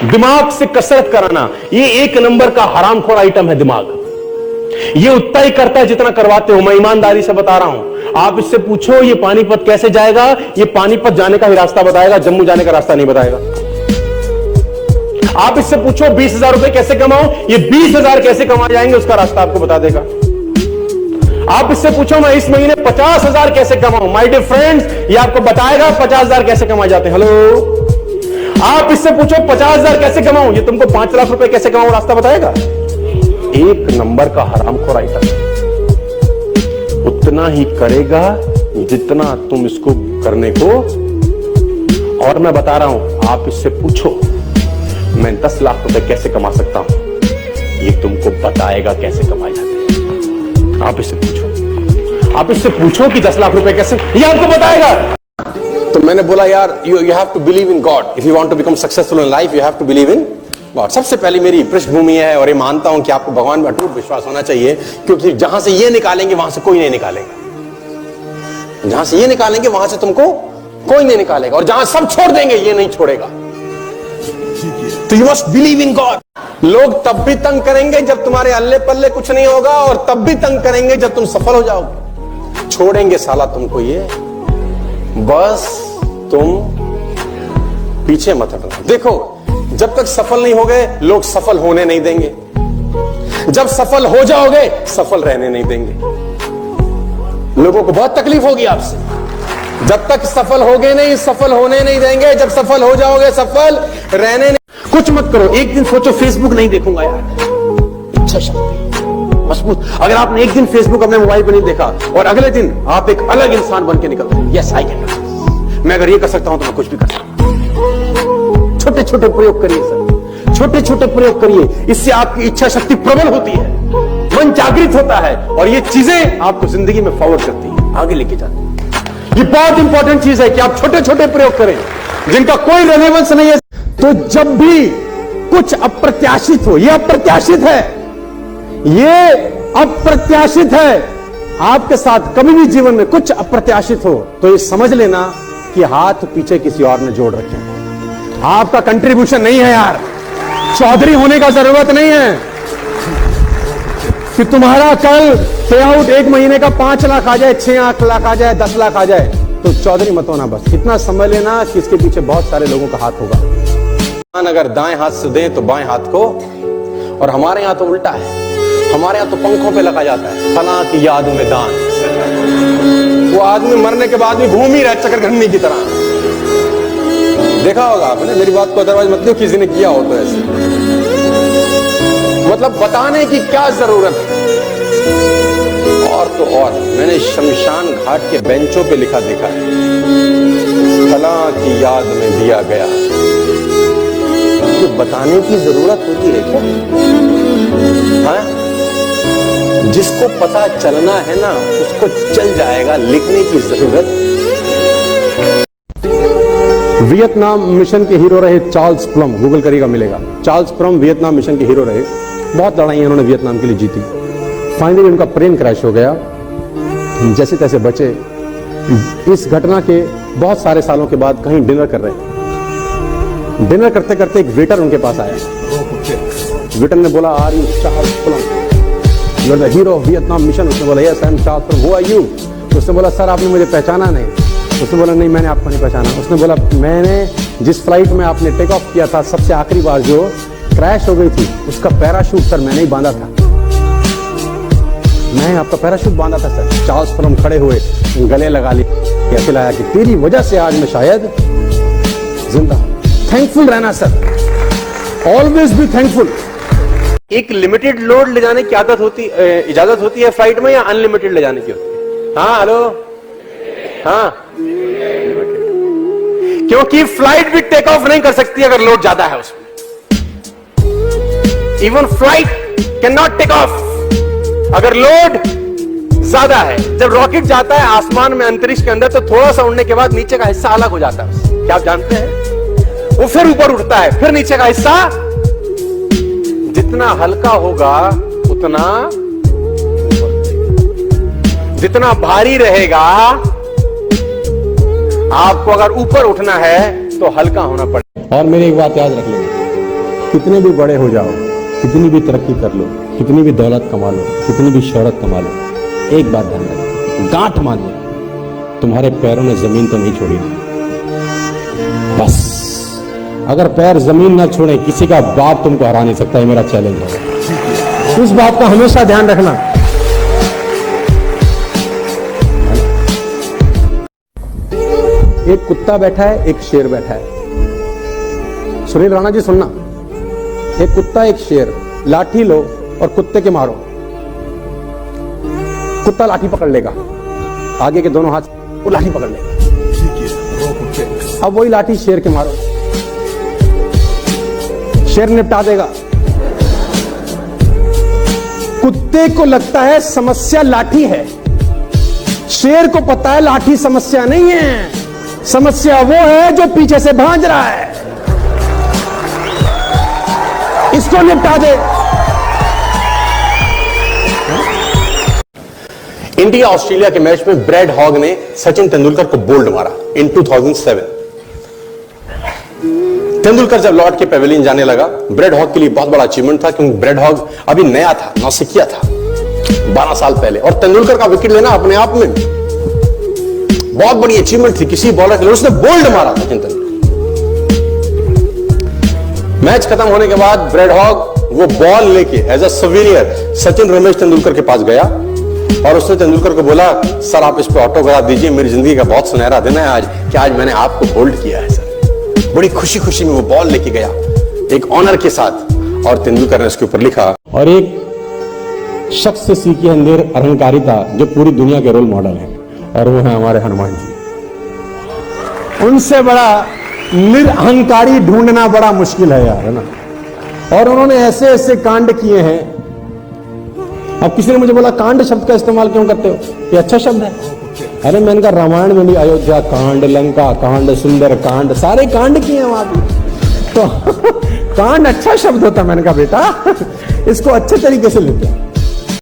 दिमाग से कसरत कराना, ये एक नंबर का हरामखोर आइटम है दिमाग। ये उतना ही करता है जितना करवाते हो। मैं ईमानदारी से बता रहा हूं। आप इससे पूछो ये पानीपत कैसे जाएगा, ये पानीपत जाने का ही रास्ता बताएगा, जम्मू जाने का रास्ता नहीं बताएगा। आप इससे पूछो 20,000 रुपए कैसे कमाओ, ये 20,000 कैसे कमा जाएंगे उसका रास्ता आपको बता देगा। आप इससे पूछो मैं इस महीने 50,000 कैसे कमाऊं, माय डियर फ्रेंड्स, ये आपको बताएगा 50,000 कैसे कमाए जाते हैं। हेलो, आप इससे पूछो 50,000 कैसे कमाऊं, ये तुमको 5 लाख रुपए कैसे कमाऊं रास्ता बताएगा। एक नंबर का हरामखोर आइटम। उतना ही करेगा जितना तुम इसको करने को। और मैं बता रहा हूं, आप इससे पूछो मैं 10 लाख रुपए कैसे कमा सकता हूं, ये तुमको बताएगा कैसे कमाए जाते हैं। आप इससे पूछो, आप इससे पूछो कि 10 लाख रुपए कैसे, ये आपको बताएगा। तो मैंने बोला यार you have to believe in God. If you want to become successful in life you have to believe in God. सबसे पहले मेरी पृष्ठभूमि है और ये मानता हूं कि आपको भगवान में अटूट विश्वास होना चाहिए, क्योंकि जहां से ये निकालेंगे वहां से कोई नहीं निकालेगा। जहां से ये निकालेंगे वहां से तुमको कोई नहीं निकालेगा, और जहां सब छोड़ देंगे ये नहीं छोड़ेगा। तो you must believe in God. लोग तब भी तंग करेंगे जब तुम्हारे अल्ले पल्ले कुछ नहीं होगा, और तब भी तंग करेंगे जब तुम सफल हो जाओगे। छोड़ेंगे साला तुमको ये, बस तुम पीछे मत हटना। देखो, जब तक सफल नहीं हो गए लोग सफल होने नहीं देंगे, जब सफल हो जाओगे सफल रहने नहीं देंगे। लोगों को बहुत तकलीफ होगी आपसे। जब तक सफल होगे नहीं सफल होने नहीं देंगे, जब सफल हो जाओगे सफल रहने नहीं। कुछ मत करो, एक दिन सोचो फेसबुक नहीं देखूंगा यार, इच्छा शक्ति मजबूत। अगर आपने एक दिन फेसबुक अपने मोबाइल पर नहीं देखा और अगले दिन आप एक अलग इंसान बन के निकलते हैं, यस आई कैन, मैं अगर ये कर सकता हूं तो मैं कुछ भी कर सकता हूं। छोटे छोटे प्रयोग करिए सर, छोटे छोटे प्रयोग करिए, इससे आपकी इच्छा शक्ति प्रबल होती है, मन जागृत होता है, और ये चीजें आपको जिंदगी में फॉरवर्ड करती है, आगे लेके जाती है। ये बहुत इंपॉर्टेंट चीज है कि आप छोटे छोटे प्रयोग करें जिनका कोई रेलेवेंस नहीं है। तो जब भी कुछ अप्रत्याशित हो, ये अप्रत्याशित है, ये अप्रत्याशित है आपके साथ, कभी भी जीवन में कुछ अप्रत्याशित हो तो ये समझ लेना कि हाथ पीछे किसी और ने जोड़ रखे हैं। आपका कंट्रीब्यूशन नहीं है यार, चौधरी होने का जरूरत नहीं है कि तुम्हारा कल पे आउट 1 महीने का 5 लाख आ जाए, 6 लाख आ जाए, 10 लाख आ जाए तो चौधरी मत होना। बस इतना समझ लेना कि इसके पीछे बहुत सारे लोगों का हाथ होगा। अगर दाएं हाथ से दे तो बाएं हाथ को, और हमारे यहां तो उल्टा है, हमारे यहां तो पंखों पे लगा जाता है, फलां की याद में दान। वो आदमी मरने के बाद भी घूम ही रहा है चक्रघंटी की तरह। देखा होगा आपने, मेरी बात को अदरवाइज मतलब किसी ने किया हो तो ऐसे, मतलब बताने की क्या जरूरत है। और तो और मैंने शमशान घाट के बेंचों पे लिखा देखा है, फलां की याद में दिया गया। ये बताने की जरूरत होती है क्या? हाँ? जिसको पता चलना है ना उसको चल जाएगा, लिखने की जरूरत। वियतनाम मिशन के हीरो रहे चार्ल्स प्लम, गूगल करिएगा मिलेगा। चार्ल्स प्लम वियतनाम मिशन के हीरो रहे, बहुत लड़ाइयां उन्होंने वियतनाम के लिए जीती। फाइनली उनका प्लेन क्रैश हो गया, जैसे तैसे बचे। इस घटना के बहुत सारे सालों के बाद कहीं डिनर कर रहे हैं, डिनर करते करते एक वेटर उनके पास आया। वेटर ने बोला, are you Charles Plum, you are the hero of Vietnam mission. उसने बोला, yes I am Charles Plum, who are you? उसने बोला, सर आपने मुझे पहचाना नहीं। उसने बोला, नहीं मैंने आपको नहीं पहचाना। उसने बोला, मैंने जिस फ्लाइट में आपने टेक ऑफ किया था सबसे आखिरी बार जो क्रैश हो गई थी, उसका पैराशूट सर मैंने ही बांधा था, मैं आपका पैराशूट बांधा था सर। चार्ल्स प्लम खड़े हुए, गले लगा लिया, खिलाया कि तेरी वजह से आज मैं शायद जिंदा। थैंकफुल रहना सर, ऑलवेज बी थैंकफुल। एक लिमिटेड लोड ले जाने की आदत होती, इजाजत होती है फ्लाइट में, या अनलिमिटेड ले जाने की होती है? हाँ हेलो, हाँ, क्योंकि फ्लाइट भी टेक ऑफ नहीं कर सकती अगर लोड ज्यादा है उसमें। Even flight can not take off अगर लोड ज्यादा है। जब रॉकेट जाता है आसमान में अंतरिक्ष के अंदर तो थोड़ा सा उड़ने के बाद नीचे का हिस्सा अलग हो जाता है, क्या आप जानते हैं? वो फिर ऊपर उठता है, फिर नीचे का हिस्सा जितना हल्का होगा उतना, जितना भारी रहेगा। आपको अगर ऊपर उठना है तो हल्का होना पड़ेगा। और मेरी एक बात याद रख लेना, कितने भी बड़े हो जाओ, कितनी भी तरक्की कर लो, कितनी भी दौलत कमा लो, कितनी भी शोहरत कमा लो, एक बात ध्यान रखो, गांठ मान लो, तुम्हारे पैरों ने जमीन तो नहीं छोड़ी। बस अगर पैर जमीन ना छोड़े, किसी का बाप तुमको हरा नहीं सकता। है मेरा चैलेंज है, इस बात का हमेशा ध्यान रखना। एक कुत्ता बैठा है, एक शेर बैठा है। सुनील राणा जी सुनना, एक कुत्ता एक शेर, लाठी लो और कुत्ते के मारो। कुत्ता लाठी पकड़ लेगा, आगे के दोनों हाथ वो लाठी पकड़ लेगा। अब वही लाठी शेर के मारो, शेर निपटा देगा। कुत्ते को लगता है समस्या लाठी है, शेर को पता है लाठी समस्या नहीं है, समस्या वो है जो पीछे से भांज रहा है, इसको निपटा दे। इंडिया ऑस्ट्रेलिया के मैच में ब्रैड हॉग ने सचिन तेंदुलकर को बोल्ड मारा इन 2007। तेंदुलकर जब लौट के पेविलियन जाने लगा, ब्रैड हॉग के लिए बहुत बड़ा अचीवमेंट था, क्योंकि ब्रैड हॉग अभी नया था, नौसिखिया था 12 साल पहले, और तेंदुलकर का विकेट लेना अपने आप में बहुत बड़ी अचीवमेंट थी किसी बॉलर के लिए। उसने बोल्ड मारा सचिन तेंदुलकर। मैच खत्म होने के बाद ब्रैड हॉग वो बॉल लेके as a souvenir Sachin Ramesh Tendulkar के पास गया और उसने तेंदुलकर को बोला, सर आप इस पे ऑटोग्राफ दीजिए, मेरी जिंदगी का बहुत सुनहरा दिन है आज, कि आज मैंने आपको बोल्ड किया है सर। बड़ी खुशी खुशी में वो बॉल लेके गया एक ऑनर के साथ, और तेंदुलकर ने उसके ऊपर लिखा। और एक शख्स से सीखी है निरअहंकारिता, जो पूरी दुनिया के रोल मॉडल है, और वो है हमारे हनुमान जी। उनसे बड़ा निरअहंकारी ढूंढना बड़ा मुश्किल है यार, है ना। और उन्होंने ऐसे ऐसे कांड किए हैं। अब किसी ने मुझे बोला कांड शब्द का इस्तेमाल क्यों करते हो, ये अच्छा शब्द है। अरे मैंने कहा रामायण में भी अयोध्या कांड, लंका कांड, सुंदर कांड, सारे कांड किए हैं वहां भी, तो कांड अच्छा शब्द होता। मैंने कहा बेटा इसको अच्छे तरीके से लेते हैं।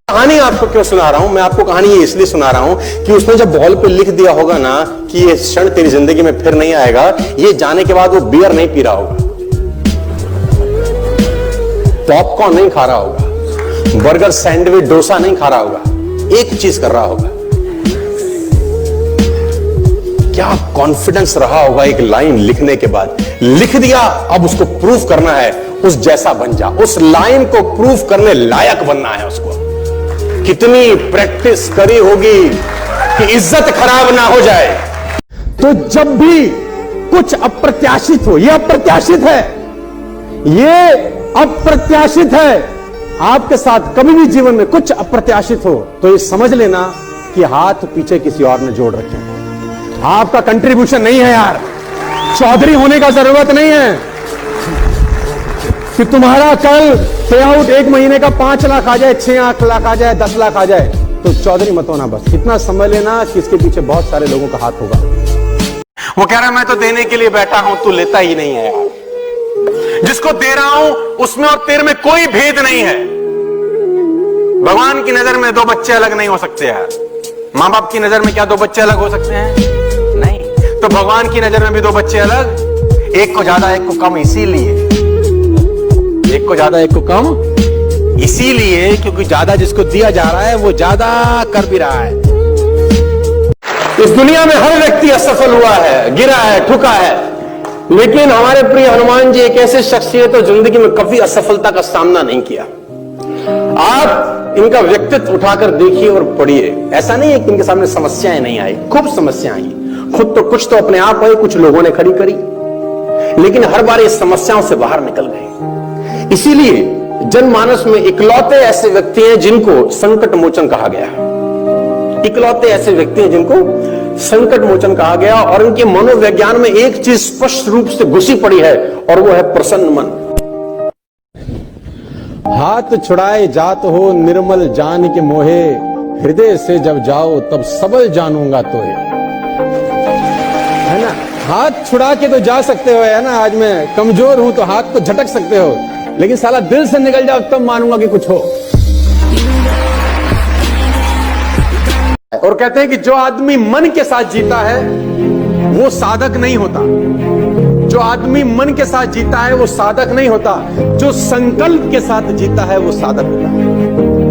कहानी आपको क्यों सुना रहा हूं, मैं आपको कहानी ये इसलिए सुना रहा हूं कि उसने जब बॉल पे लिख दिया होगा ना कि ये क्षण तेरी जिंदगी में फिर नहीं आएगा, ये जाने के बाद वो बियर नहीं पी रहा होगा, पॉपकॉर्न नहीं खा रहा होगा, बर्गर सैंडविच डोसा नहीं खा रहा होगा, एक चीज कर रहा होगा। क्या कॉन्फिडेंस रहा होगा एक लाइन लिखने के बाद, लिख दिया, अब उसको प्रूफ करना है, उस जैसा बन जा, उस लाइन को प्रूफ करने लायक बनना है उसको। कितनी प्रैक्टिस करी होगी कि इज्जत खराब ना हो जाए। तो जब भी कुछ अप्रत्याशित हो, ये अप्रत्याशित है, ये अप्रत्याशित है, आपके साथ कभी भी जीवन में कुछ अप्रत्याशित हो, तो ये समझ लेना कि हाथ पीछे किसी और ने जोड़ रखे हैं। आपका कंट्रीब्यूशन नहीं है यार, चौधरी होने का जरूरत नहीं है कि तुम्हारा कल पे आउट 1 महीने का 5 लाख आ जाए, 6 लाख आ जाए, 10 लाख आ जाए, तो चौधरी मत होना। बस इतना समझ लेना कि इसके पीछे बहुत सारे लोगों का हाथ होगा। वो कह रहा है मैं तो देने के लिए बैठा हूं, तू लेता ही नहीं है यार। जिसको दे रहा हूं उसमें और तेरे में कोई भेद नहीं है। भगवान की नजर में 2 बच्चे अलग नहीं हो सकते यार। मां बाप की नजर में क्या 2 बच्चे अलग हो सकते हैं? नहीं। तो भगवान की नजर में भी 2 बच्चे अलग, एक को ज्यादा एक को कम, इसीलिए एक को ज्यादा एक को कम, इसीलिए क्योंकि ज्यादा जिसको दिया जा रहा है वो ज्यादा कर भी रहा है। इस दुनिया में हर व्यक्ति असफल हुआ है, गिरा है, ठुका है, लेकिन हमारे प्रिय हनुमान जी एक ऐसे शख्सियत है जिंदगी में कभी असफलता का सामना नहीं किया। आप इनका व्यक्तित्व उठाकर देखिए और पढ़िए। ऐसा नहीं है कि इनके सामने समस्याएं नहीं आई, खूब समस्याएं आई, खुद तो कुछ तो अपने आप आई, कुछ लोगों ने खड़ी करी, लेकिन हर बार इस समस्याओं से बाहर निकल गए। इसीलिए जनमानस में इकलौते ऐसे व्यक्ति हैं जिनको संकट मोचन कहा गया। इकलौते ऐसे व्यक्ति हैं जिनको संकट मोचन कहा गया, और इनके मनोविज्ञान में एक चीज स्पष्ट रूप से घुसी पड़ी है, और वो है प्रसन्न मन। हाथ छुड़ाए जात हो निर्मल जान के मोहे, हृदय से जब जाओ तब सबल जानूंगा तो है ना। हाथ छुड़ा के तो जा सकते हो, है ना। आज मैं कमजोर हूं तो हाथ तो झटक सकते हो, लेकिन साला दिल से निकल जाओ तब मानूंगा कि कुछ हो। और कहते हैं कि जो आदमी मन के साथ जीता है वो साधक नहीं होता। जो आदमी मन के साथ जीता है वो साधक नहीं होता, जो संकल्प के साथ जीता है वो साधक होता है।